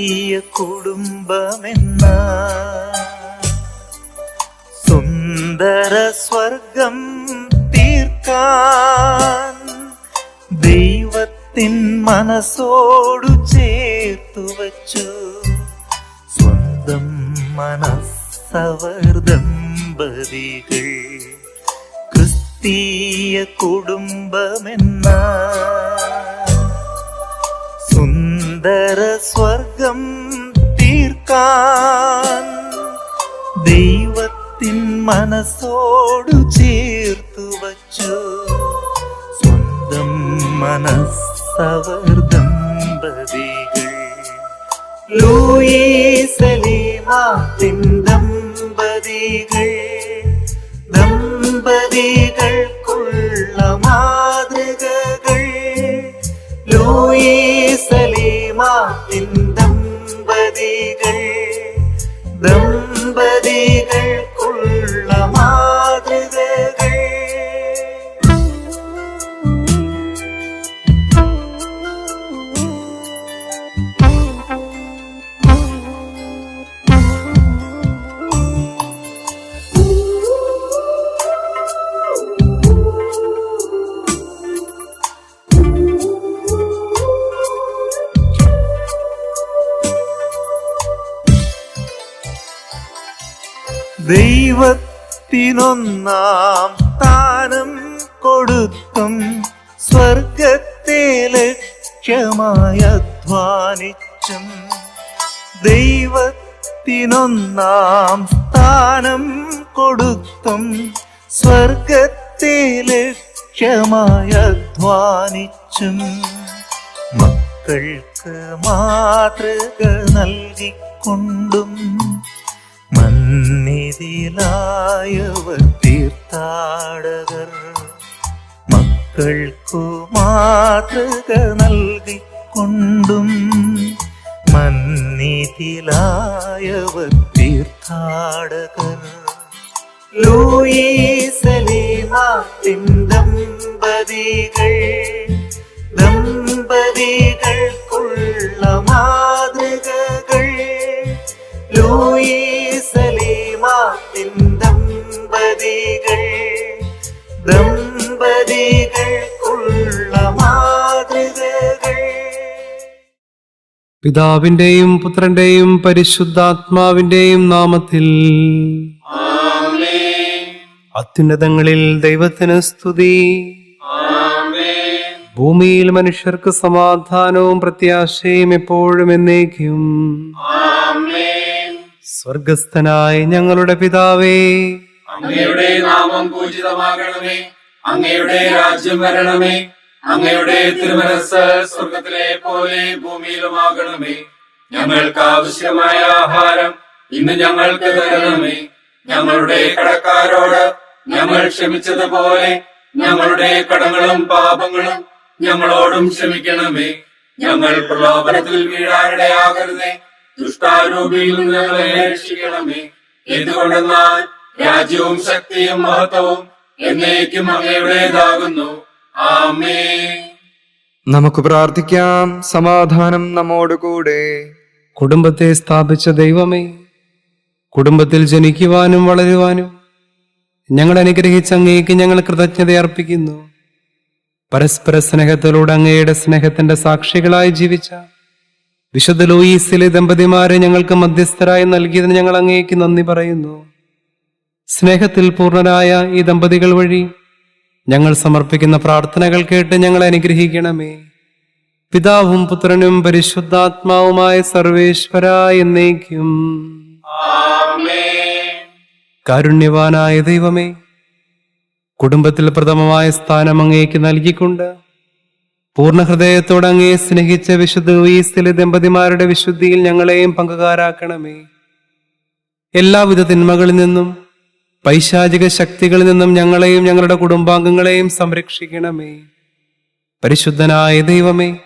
ക്രിസ്തീയ കുടുംബമെന്ന സുന്ദര സ്വർഗം തീർക്കാൻ ദൈവത്തിൻ മനസ്സോടു ചേർത്തു വച്ചു. സ്വന്തം മനസ്സവർ ദമ്പതികൾ ക്രിസ്തീയ കുടുംബമെന്ന സുന്ദര സ്വർഗം തീർക്കാൻ ദൈവത്തിൻ മനസ്സോടു ചേർത്തു വച്ചു. സ്വന്തം മനസ്സവർ ദമ്പതികൾ ലൂയിസലീമാത്തിൻ ദമ്പതികൾക്കുള്ള മാതൃകകൾ. ലൂയിസലീമാത്തിൻ ദമ്പതികൾക്കുള്ള മാതൃകകൾ. ദൈവത്തിനൊന്നാം സ്ഥാനം കൊടുത്തും സ്വർഗത്തെ ലക്ഷ്യമായി അധ്വാനിച്ചും. ദൈവത്തിനൊന്നാം സ്ഥാനം കൊടുത്തും സ്വർഗത്തെ ലക്ഷ്യമായി അധ്വാനിച്ചും. മക്കൾക്ക് മാതൃക നൽകിക്കൊണ്ടും മന്നിതിലായവർ തീർത്ഥാടകർ. മക്കൾക്കു മാതൃക നൽകിക്കൊണ്ടും മന്നിതിലായവർ തീർത്ഥാടകർ. ലൂയിസലീമാത്തിൻ ദമ്പതികൾക്കുള്ള മാതൃകകൾ. ലൂയിസലീമാത്തിൻ ദമ്പതികൾക്കുള്ള മാതൃകകൾ. പിതാവിന്റെയും പുത്രന്റെയും പരിശുദ്ധാത്മാവിന്റെയും നാമത്തിൽ ആമേൻ. അത്യുന്നതങ്ങളിൽ ദൈവത്തിന് സ്തുതി. ആമേൻ. ഭൂമിയിൽ മനുഷ്യർക്ക് സമാധാനവും പ്രത്യാശയും എപ്പോഴും എന്നേക്കും. ആമേൻ. സ്വർഗസ്ഥനായ ഞങ്ങളുടെ പിതാവേ, അങ്ങയുടെ നാമം പൂജിതമാകണമേ. അങ്ങയുടെ രാജ്യം വരണമേ. അങ്ങയുടെ തിരുമനസ്സ് സ്വർഗത്തിലെ പോലെ ഭൂമിയിലുമാകണമേ. ഞങ്ങൾക്ക് ആവശ്യമായ ആഹാരം ഇന്ന് ഞങ്ങൾക്ക് തരണമേ. ഞങ്ങളുടെ കടക്കാരോട് ഞങ്ങൾ ക്ഷമിച്ചതുപോലെ ഞങ്ങളുടെ കടങ്ങളും പാപങ്ങളും ഞങ്ങളോടും ക്ഷമിക്കണമേ. ഞങ്ങൾ പ്രലോഭനത്തിൽ വീഴാനിടയാകരുതേ. ദുഷ്ടാരൂപിയിൽ നിന്ന് ഞങ്ങളെ രക്ഷിക്കണമേ. എന്തുകൊണ്ടെന്നാൽ രാജ്യവും ശക്തിയും മഹത്വവും എന്നേക്കും അങ്ങയുടേതാകുന്നു. ആമേൻ. നമുക്ക് പ്രാർത്ഥിക്കാം. സമാധാനം നമ്മോടുകൂടെ. കുടുംബത്തെ സ്ഥാപിച്ച ദൈവമേ, കുടുംബത്തിൽ ജനിക്കുവാനും വളരുവാനും ഞങ്ങൾ അനുഗ്രഹിച്ച അങ്ങേക്ക് ഞങ്ങൾ കൃതജ്ഞത അർപ്പിക്കുന്നു. പരസ്പര സ്നേഹത്തിലൂടെ അങ്ങയുടെ സ്നേഹത്തിന്റെ സാക്ഷികളായി ജീവിച്ച വിശുദ്ധ ലൂയിസിലെ ദമ്പതിമാരെ ഞങ്ങൾക്ക് മധ്യസ്ഥരായി നൽകിയതിന് ഞങ്ങൾ അങ്ങേക്ക് നന്ദി പറയുന്നു. സ്നേഹത്തിൽ പൂർണ്ണരായ ഈ ദമ്പതികൾ വഴി ഞങ്ങൾ സമർപ്പിക്കുന്ന പ്രാർത്ഥനകൾ കേട്ട് ഞങ്ങളെ അനുഗ്രഹിക്കണമേ. പിതാവും പുത്രനും പരിശുദ്ധാത്മാവുമായ സർവേശ്വര എന്നേക്കും. ആമേൻ. കാരുണ്യവാനായ ദൈവമേ, കുടുംബത്തിൽ പ്രഥമമായ സ്ഥാനം അങ്ങേക്ക് നൽകിക്കൊണ്ട് പൂർണ്ണ ഹൃദയത്തോടെ അങ്ങയെ സ്നേഹിച്ച വിശുദ്ധ ലൂയിസിലെ ദമ്പതിമാരുടെ വിശുദ്ധിയിൽ ഞങ്ങളെയും പങ്കുകാരാക്കണമേ. എല്ലാവിധ തിന്മകളിൽ നിന്നും പൈശാചിക ശക്തികളിൽ നിന്നും ഞങ്ങളെയും ഞങ്ങളുടെ കുടുംബാംഗങ്ങളെയും സംരക്ഷിക്കണമേ. പരിശുദ്ധനായ ദൈവമേ,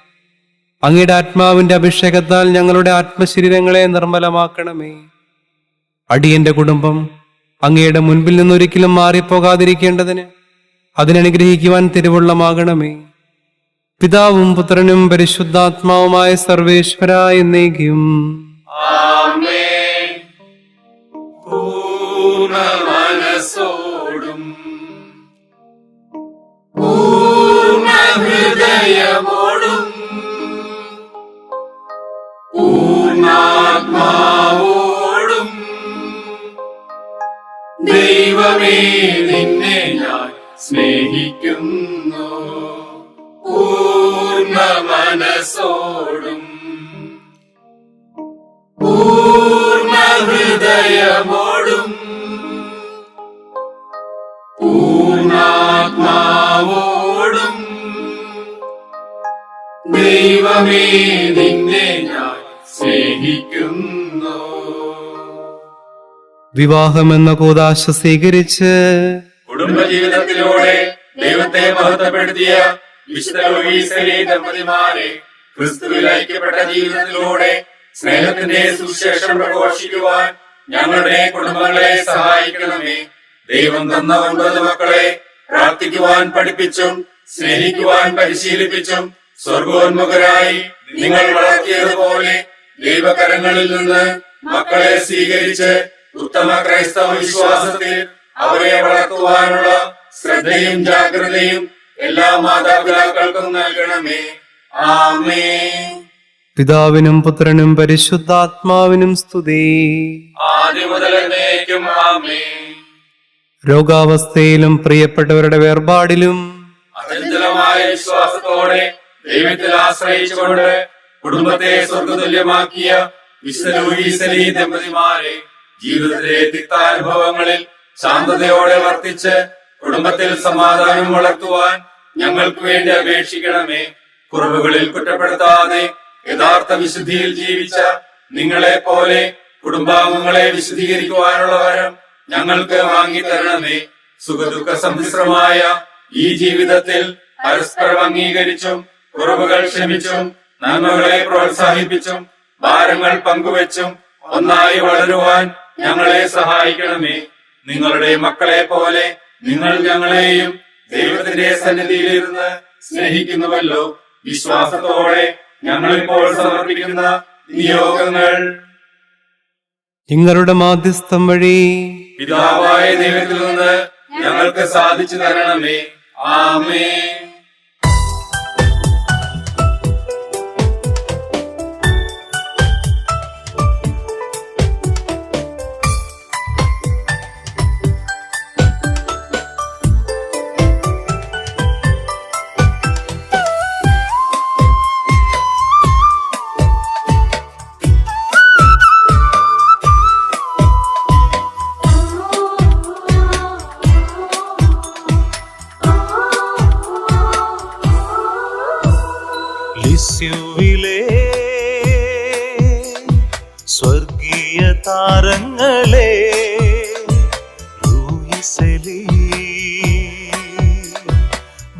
അങ്ങയുടെ ആത്മാവിന്റെ അഭിഷേകത്താൽ ഞങ്ങളുടെ ആത്മശരീരങ്ങളെ നിർമ്മലമാക്കണമേ. അടിയന്റെ കുടുംബം അങ്ങയുടെ മുൻപിൽ നിന്നൊരിക്കലും മാറിപ്പോകാതിരിക്കേണ്ടതിന് അതിനനുഗ്രഹിക്കുവാൻ തിരുവുള്ളമാകണമേ. പിതാവും പുത്രനും പരിശുദ്ധാത്മാവുമായ സർവേശ്വര എന്നേക്കും. ആമേൻ. പൂർണ്ണ മനസ്സോടും പൂർണ്ണ ഹൃദയമോടും പൂർണ്ണാത്മാവോടും ദൈവമേ നിന്നെ ഞാൻ സ്നേഹിക്കുന്നു. പൂർണ്ണ മനസ്സോടും പൂർണ്ണ ഹൃദയമോടും പൂർണ്ണാത്മാവോടും ദൈവമേ നിന്നെ ഞാൻ സ്നേഹിക്കുന്നു. വിവാഹമെന്ന കൂദാശ സ്വീകരിച്ച് കുടുംബജീവിതത്തിലൂടെ ദൈവത്തെ മഹത്വപ്പെടുത്തിയ വിശുദ്ധ ലൂയിസലി ദമ്പതിമാരെ ക്രിസ്തുവിൽ ഐക്യപ്പെട്ട ജീവിതത്തിലൂടെ സ്നേഹത്തിന്റെ സുവിശേഷം പ്രഘോഷിക്കുവാൻ ഞങ്ങളുടെ കുടുംബങ്ങളെ സഹായിക്കണമേ. ദൈവം തന്ന 9 മക്കളെ പ്രാർത്ഥിക്കുവാൻ പഠിപ്പിച്ചും സ്നേഹിക്കുവാൻ പരിശീലിപ്പിച്ചും സ്വർഗോന്മുഖരായി നിങ്ങൾ വളർത്തിയതുപോലെ ദൈവകരങ്ങളിൽ നിന്ന് മക്കളെ സ്വീകരിച്ച് ഉത്തമ ക്രൈസ്തവ വിശ്വാസത്തിൽ അവരെ വളർത്തുവാനുള്ള ശ്രദ്ധയും ജാഗ്രതയും എല്ലാ മാതാപിതാക്കൾക്കും നൽകണമേ. ആമേൻ. പിതാവിനും പുത്രനും പരിശുദ്ധാത്മാവിനും സ്തുതി. ആദ്യം മുതൽ എന്നേക്കും ആമേൻ. രോഗാവസ്ഥയിലും പ്രിയപ്പെട്ടവരുടെ വേർപാടിലും അചഞ്ചലമായ വിശ്വാസത്തോടെ ദൈവത്തിൽ ആശ്രയിച്ചുകൊണ്ട് കുടുംബത്തെ സ്വർഗതുല്യമാക്കിയ വിശുദ്ധ ലൂയിസലി ദമ്പതിമാരെ ജീവിതത്തിലെ തിക്താനുഭവങ്ങളിൽ ശാന്തതയോടെ വർത്തിച്ച് കുടുംബത്തിൽ സമാധാനം വളർത്തുവാൻ ഞങ്ങൾക്ക് വേണ്ടി അപേക്ഷിക്കണമേ. കുറവുകളിൽ കുറ്റപ്പെടുത്താതെ യഥാർത്ഥ വിശുദ്ധിയിൽ ജീവിച്ച നിങ്ങളെ പോലെ കുടുംബാംഗങ്ങളെ വിശുദ്ധീകരിക്കുവാനുള്ള വരം ഞങ്ങൾക്ക് വാങ്ങിത്തരണമേ. സുഖദുഃഖ സമ്മിശ്രമായ ഈ ജീവിതത്തിൽ പരസ്പരം അംഗീകരിച്ചും കുറവുകൾ ക്ഷമിച്ചും നന്മകളെ പ്രോത്സാഹിപ്പിച്ചും ഭാരങ്ങൾ പങ്കുവെച്ചും ഒന്നായി വളരുവാൻ ഞങ്ങളെ സഹായിക്കണമേ. നിങ്ങളുടെ മക്കളെ പോലെ നിങ്ങൾ ഞങ്ങളെയും ദൈവത്തിന്റെ സന്നിധിയിലിരുന്ന് സ്നേഹിക്കുന്നുവല്ലോ. വിശ്വാസത്തോടെ ഞങ്ങളിപ്പോൾ സമർപ്പിക്കുന്ന നിയോഗങ്ങൾ നിങ്ങളുടെ മാധ്യസ്ഥം വഴി പിതാവായ ദൈവത്തിൽ നിന്ന് ഞങ്ങൾക്ക് സാധിച്ചു തരണമേ. ആമേൻ. ലിസ്യുവിലെ സ്വർഗീയ താരങ്ങളെ ലൂയിസലി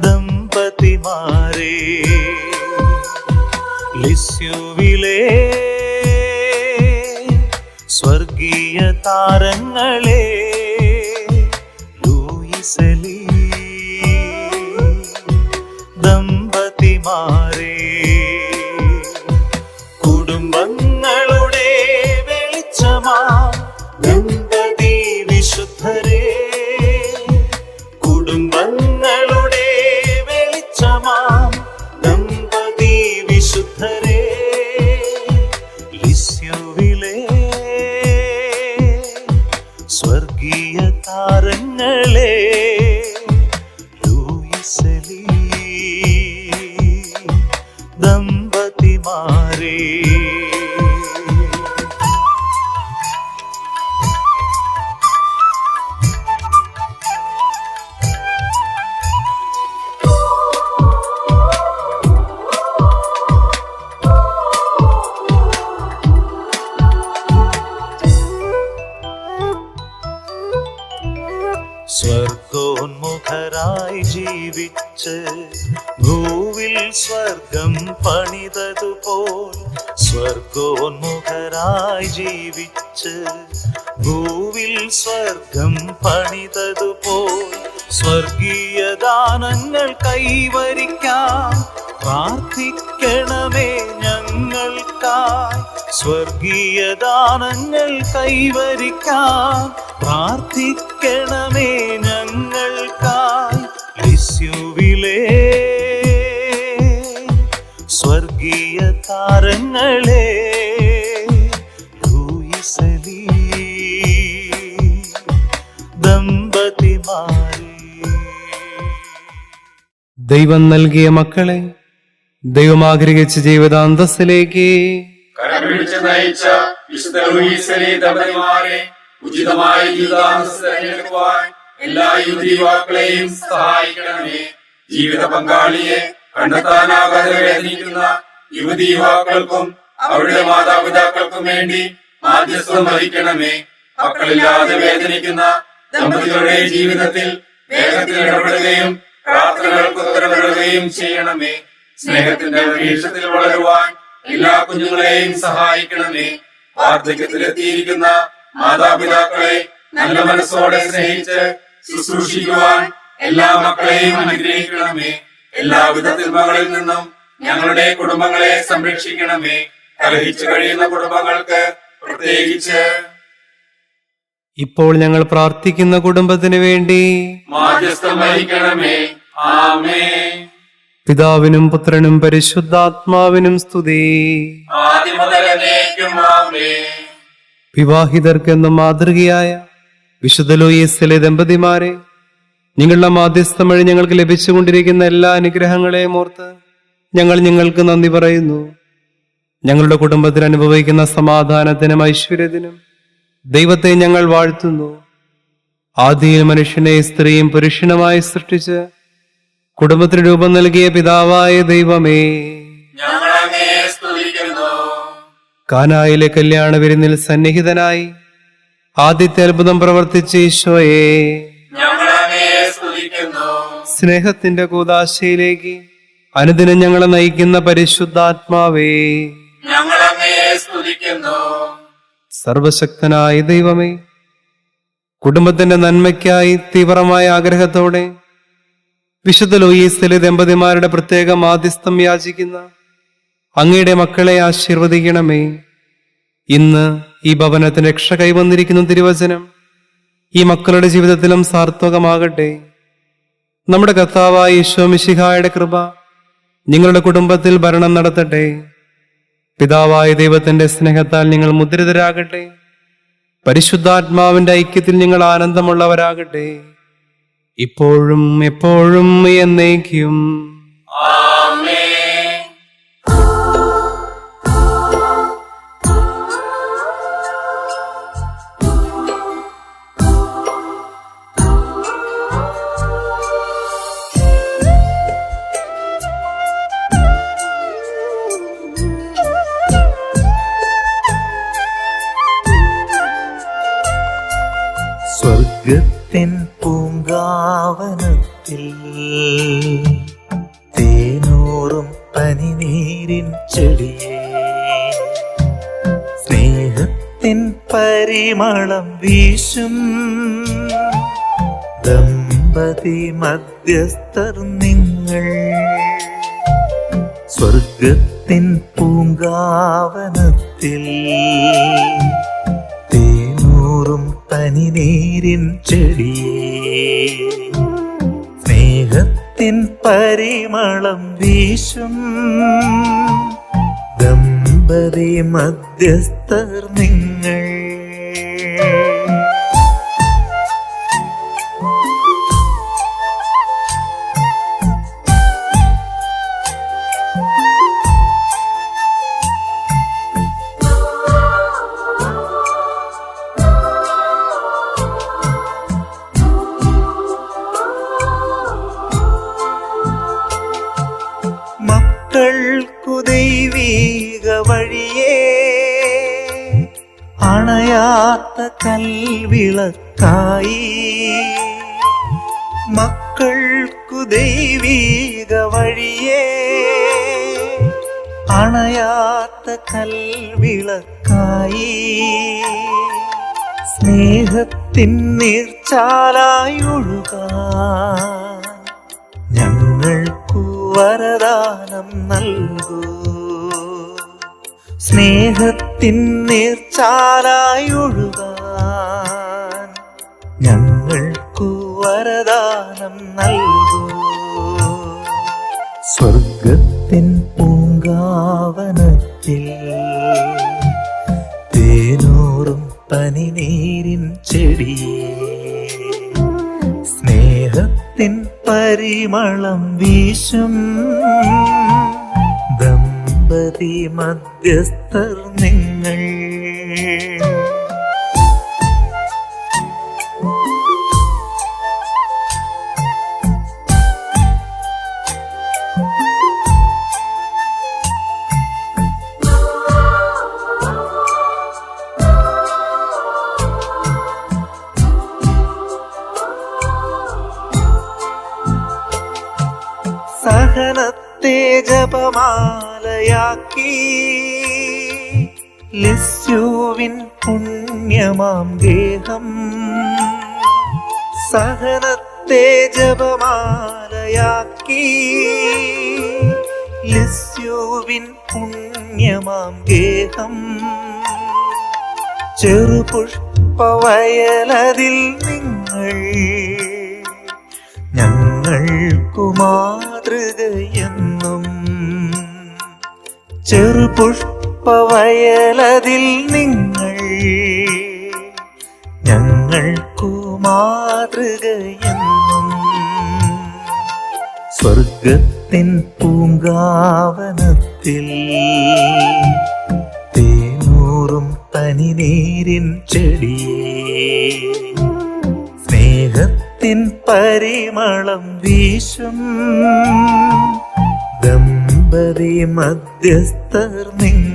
ദമ്പതിമാരെ ലിസ്യുവിലെ സ്വർഗീയ താരങ്ങളെ ലൂയിസലി ദമ്പതിമാരെ കുടുംബങ്ങളുടെ വെളിച്ചമാ ദമ്പതി വിശുദ്ധരെ കുടുംബങ്ങളുടെ വെളിച്ചമാ ദമ്പതി വിശുദ്ധരെ ലിസ്യുവിലെ സ്വർഗീയ താരങ്ങളെ ലൂയിസലി ദമ്പതിമാരെ ദമ്പതിമാരായി ജീവിച്ച് ഭൂവിൽ സ്വർഗം പണിതതുപോൽ സ്വർഗോന്മുഖരായി ജീവിച്ച് ഭൂവിൽ സ്വർഗം പണിതതുപോൽ സ്വർഗീയ ദാനങ്ങൾ കൈവരിക്കാം പ്രാർത്ഥിക്കണമേ ഞങ്ങൾക്കായി. സ്വർഗീയ ദാനങ്ങൾ കൈവരിക്കാം പ്രാർത്ഥിക്കണമേ ഞങ്ങൾക്കായി. ലിസ്യുവിലെ സ്വർഗീയ താരങ്ങളെ, ലൂയിസലി ദമ്പതിമാരെ, ദൈവം നൽകിയ മക്കളെ ദൈവം ആഗ്രഹിച്ച ജീവിതാന്തസ്സിലേക്ക് കരം പിടിച്ച് നയിച്ച വിശുദ്ധ ലൂയിസലി ദമ്പതിമാരെ ഉചിതമായ ജീവിതാന്തസ്സ് തിരഞ്ഞെടുക്കുവാൻ എല്ലാ യുവതിയുവാക്കളെയും സഹായിക്കണമേ. ജീവിത പങ്കാളിയെ കണ്ടെത്താനാകാതെ വേദനിക്കുന്ന യുവതി യുവാക്കൾക്കും അവരുടെ മാതാപിതാക്കൾക്കും വേണ്ടി മാധ്യസ്ഥം വഹിക്കണമേ. മക്കളില്ലാതെ വേദനിക്കുന്ന ദമ്പതികളുടെ ജീവിതത്തിൽ വേഗത്തിൽ ഇടപെടുകയും പ്രാർത്ഥനകൾക്ക് ഉത്തരവിടുകയും ചെയ്യണമേ. സ്നേഹത്തിന്റെ അന്തരീക്ഷത്തിൽ വളരുവാൻ എല്ലാ കുഞ്ഞുങ്ങളെയും സഹായിക്കണമേ. വാർദ്ധക്യത്തിലെത്തിയിരിക്കുന്ന മാതാപിതാക്കളെ നല്ല മനസ്സോടെ സ്നേഹിച്ച് ശുശ്രൂഷിക്കുവാൻ എല്ലാ മക്കളെയും അനുഗ്രഹിക്കണമേ. എല്ലാവിധ തിന്മകളിൽ നിന്നും ഞങ്ങളുടെ കുടുംബങ്ങളെ സംരക്ഷിക്കണമേ. കലഹിച്ചു കഴിയുന്ന കുടുംബങ്ങൾക്ക് പ്രത്യേകിച്ച് ഇപ്പോൾ ഞങ്ങൾ പ്രാർത്ഥിക്കുന്ന കുടുംബത്തിന് വേണ്ടി മാധ്യസ്ഥം വഹിക്കണമേ. ആമേൻ. പിതാവിനും പുത്രനും പരിശുദ്ധാത്മാവിനും സ്തുതി. ആദ്യം മുതൽ എന്നേക്കും ആമേൻ. വിവാഹിതർക്കെന്നും മാതൃകയായ വിശുദ്ധ ലൂയിസിലെ ദമ്പതിമാരെ, നിങ്ങളുടെ മാധ്യസ്ഥം വഴി ഞങ്ങൾക്ക് ലഭിച്ചുകൊണ്ടിരിക്കുന്ന എല്ലാ അനുഗ്രഹങ്ങളെയും ഓർത്ത് ഞങ്ങൾ നിങ്ങൾക്ക് നന്ദി പറയുന്നു. ഞങ്ങളുടെ കുടുംബത്തിൽ അനുഭവിക്കുന്ന സമാധാനത്തിനും ഐശ്വര്യത്തിനും ദൈവത്തെ ഞങ്ങൾ വാഴ്ത്തുന്നു. ആദിയിൽ മനുഷ്യനെ സ്ത്രീയും പുരുഷനുമായി സൃഷ്ടിച്ച് കുടുംബത്തിന് രൂപം നൽകിയ പിതാവായ ദൈവമേ, ഞങ്ങൾ അങ്ങയെ സ്തുതിക്കുന്നു. കാനായിലെ കല്യാണ വിരുന്നിൽ സന്നിഹിതനായി ആദ്യത്തെ അത്ഭുതം പ്രവർത്തിച്ച ഈശോയെ, ഞങ്ങൾ അങ്ങയെ സ്തുതിക്കുന്നു. സ്നേഹത്തിന്റെ കൂദാശയിലേക്ക് അനുദിനം ഞങ്ങളെ നയിക്കുന്ന പരിശുദ്ധാത്മാവേ, ഞങ്ങൾ അങ്ങയെ സ്തുതിക്കുന്നു. സർവശക്തനായ ദൈവമേ, കുടുംബത്തിന്റെ നന്മയ്ക്കായി തീവ്രമായ ആഗ്രഹത്തോടെ വിശുദ്ധ ലൂയിസിലെ ദമ്പതിമാരുടെ പ്രത്യേക മാധ്യസ്ഥം യാചിക്കുന്ന അങ്ങയുടെ മക്കളെ ആശീർവദിക്കണമേ. ഇന്ന് ഈ ഭവനത്തിന് രക്ഷ കൈവന്നിരിക്കുന്ന തിരുവചനം ഈ മക്കളുടെ ജീവിതത്തിലും സാർത്ഥകമാകട്ടെ. നമ്മുടെ കർത്താവായ ഈശോ മിശിഹായുടെ കൃപ നിങ്ങളുടെ കുടുംബത്തിൽ ഭരണം നടത്തട്ടെ. പിതാവായ ദൈവത്തിന്റെ സ്നേഹത്താൽ നിങ്ങൾ മുദ്രിതരാകട്ടെ. പരിശുദ്ധാത്മാവിന്റെ ഐക്യത്തിൽ നിങ്ങൾ ആനന്ദമുള്ളവരാകട്ടെ, ഇപ്പോഴും എപ്പോഴും എന്നേക്കും. ആമേൻ. സ്വർഗത്തിൻ പൂങ്കാവനത്തിൽ തേനൂറും പനിനീരിൻ ചെടിയേ, സ്നേഹത്തിൻ പരിമളം വീശും ദമ്പതി മധ്യസ്ഥർ നിങ്ങൾ. സ്വർഗത്തിൻ പൂങ്കാവനത്തിൽ തേനൂറും പനിനീരിൻ ചെടിയേ, സ്നേഹത്തിൻ പരിമളം വീശും ദമ്പതി മധ്യസ്ഥർ നിങ്ങൾ. മക്കൾക്കു ദൈവീക വഴിയേ അണയാത്ത കൽവിളക്കായി, മക്കൾ ദൈവീക വഴിയേ അണയാത്ത കൽവിളക്കായി സ്നേഹത്തിൻ നീർച്ചാലായി ഒഴുകാൻ ഞങ്ങൾക്കു വരദാനം നൽകൂ. സ്നേഹത്തിൻ നീർച്ചാലായി ഒഴുകാൻ ഞങ്ങൾക്കു വരദാനം നൽകൂ. സ്വർഗത്തിൻ പൂങ്കാവനത്തിൽ തേനൂറും പനിനീരിൻ ചെടിയേ സ്നേഹത്തിൻ പരിമളം വീശും ദമ്പതി മധ്യസ്ഥർ നിങ്ങൾ. സഹനത്തെ ജപമാലയാക്കി ലിസ്യുവിൻ പുണ്യമാം ഗേഹം. സഹനത്തെ ജപമാലയാക്കി ലിസ്യുവിൻ പുണ്യമാം ഗേഹം. ചെറുപുഷ്പവയലതിൽ നിങ്ങൾ ഞങ്ങൾക്കു മാതൃകയെന്നും. ചെറുപുഷ്പവയലതിൽ നിങ്ങൾ ഞങ്ങൾക്കു മാതൃകയെന്നും. സ്വർഗത്തിൻ പൂങ്കാവനത്തിൽ തേനൂറും പനിനീരിൻ ചെടിയേ സ്നേഹത്തിൻ പരിമളം വീശും ദമ്പതി മധ്യസ്ഥർ നിങ്ങൾ.